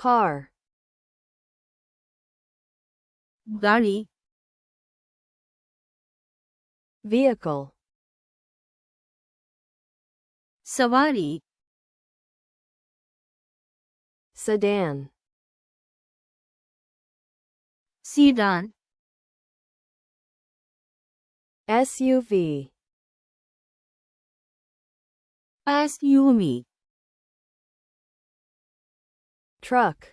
car, گاڑی vehicle, سواری sedan, sedan SUV, S U V truck,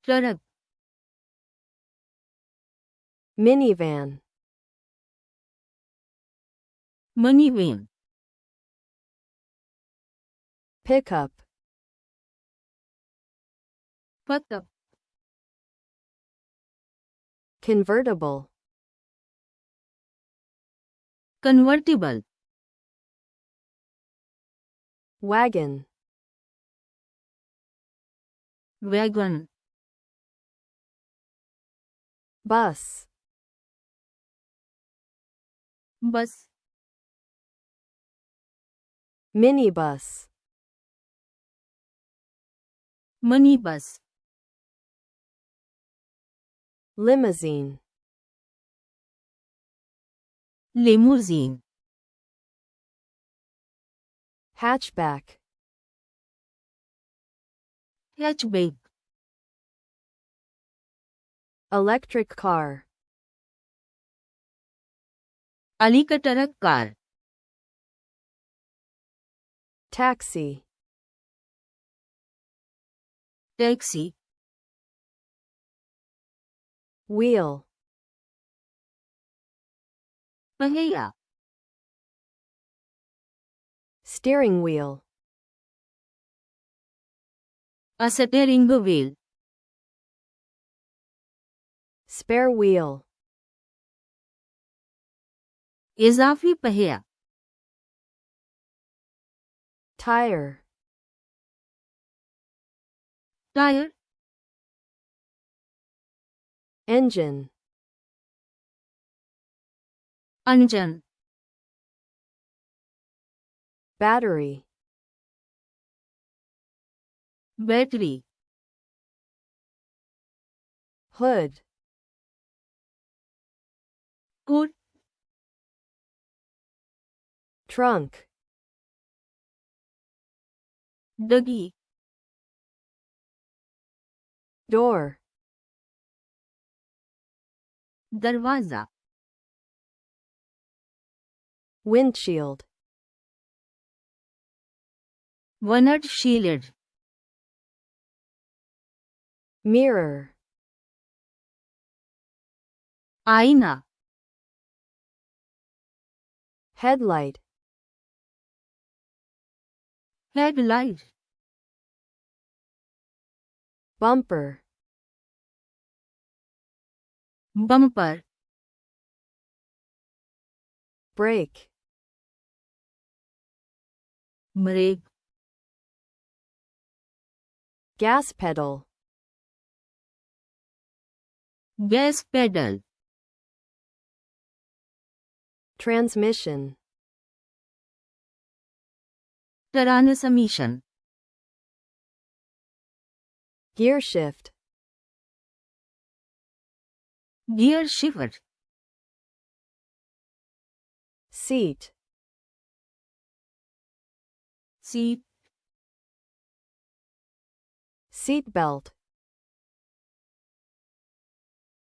truck minivan, minivan pickup, pick convertible, convertible wagon, wagon bus, bus minibus, minibus limousine, limousine hatchback, hatchback electric car, electric car taxi, taxi wheel, پہیا steering wheel, steering wheel spare wheel, اضافی پہیا tire, tyre engine, engine battery, battery hood, کوٹ trunk, ڈگی door, دروازہ windshield, windshield mirror, آئینہ headlight, headlight bumper, bumper brake, brake gas pedal, gas pedal transmission, transmission gear shift, gear shift seat, seat seat belt,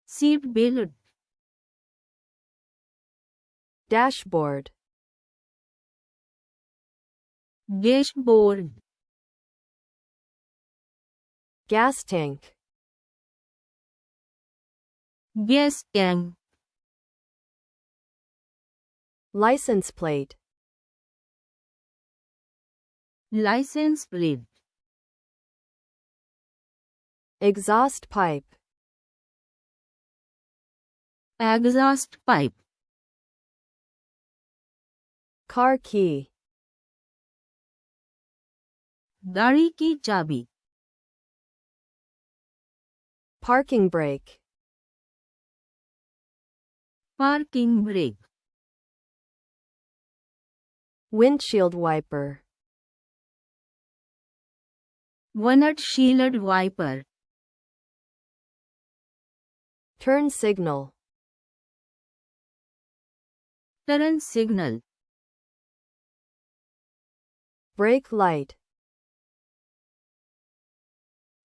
seat belt dashboard, dashboard gas tank, gas tank license plate, licence plate exhaust pipe, exhaust pipe car key, گاڑی کی چابی parking brake, parking brake windshield wiper, windshield wiper, turn signal, turn signal, brake light,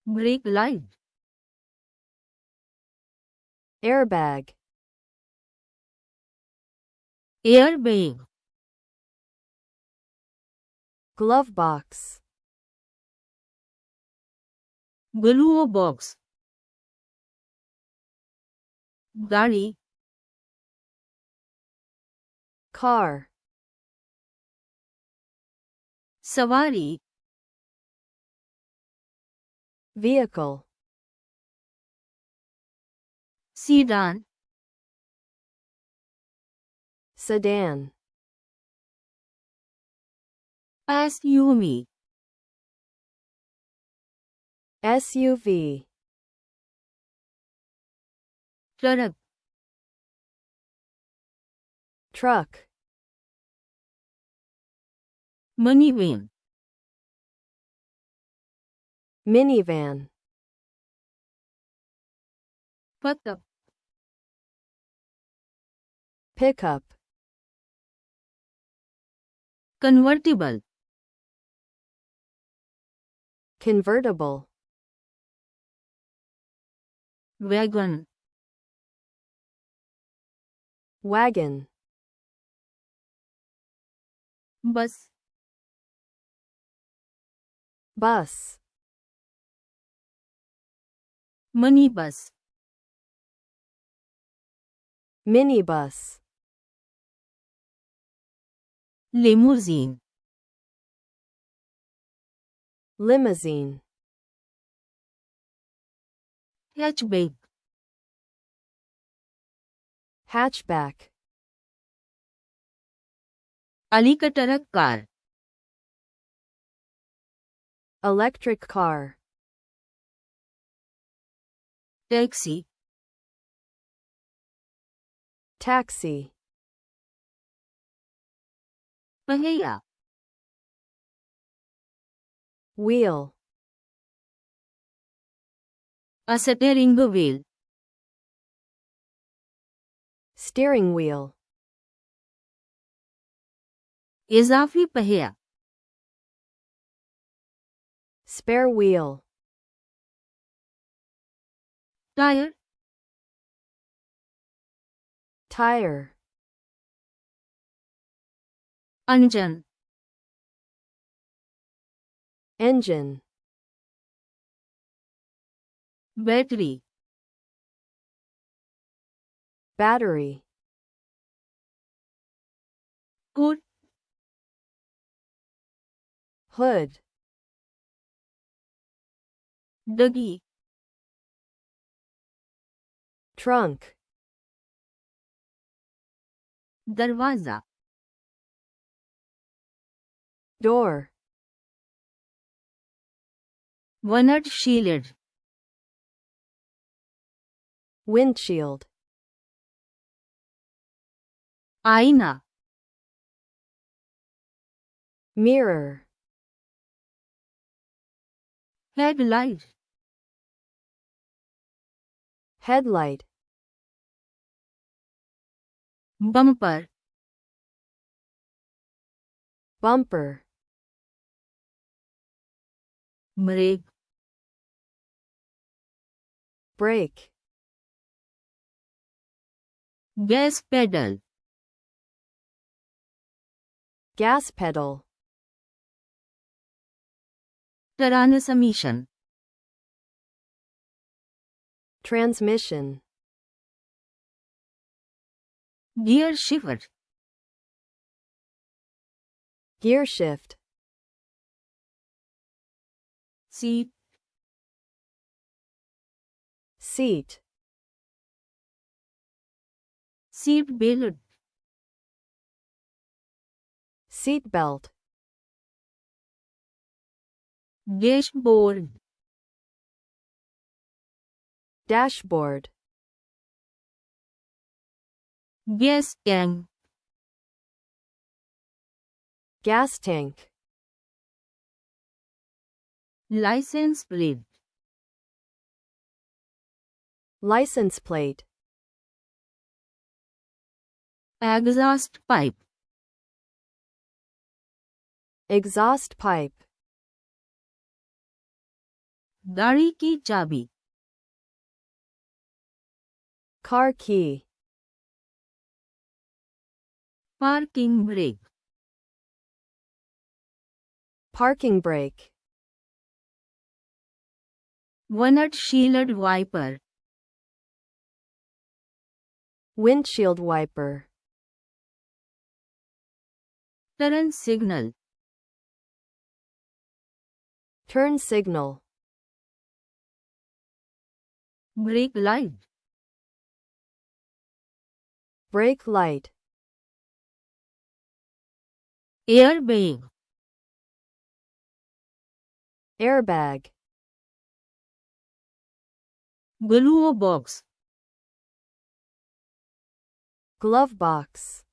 brake light, airbag, airbag, glove box, glue box, गाड़ी, car, सवारी, vehicle, sedan, sedan, SUV, SUV, truck, truck, minivan, minivan, pickup, pickup, convertible, convertible, wagon, wagon, bus, bus, minibus, minibus, limousine, limousine, hatchback, hatchback, अलीका truck car, electric car, taxi, taxi, पहिया, wheel, steering wheel, steering wheel, इजाफी पहिया, spare wheel, tyre, tire, engine, engine, battery, battery, hood, hood, dickey, trunk, दरवाजा, door, windshield, windshield, आईना, mirror, headlight, headlight, bumper, bumper, brake, brake, gas pedal, gas pedal, transmission, transmission, gear shift, gear shift, seat, seat, seat belt, seat belt, dashboard, dashboard, gas tank, gas tank, license plate, license plate, exhaust pipe, exhaust pipe, गाड़ी की चाबी, car key, parking brake, parking brake, windshield wiper, windshield wiper, turn signal, turn signal, brake light, brake light, airbag, airbag, glue box, glove box,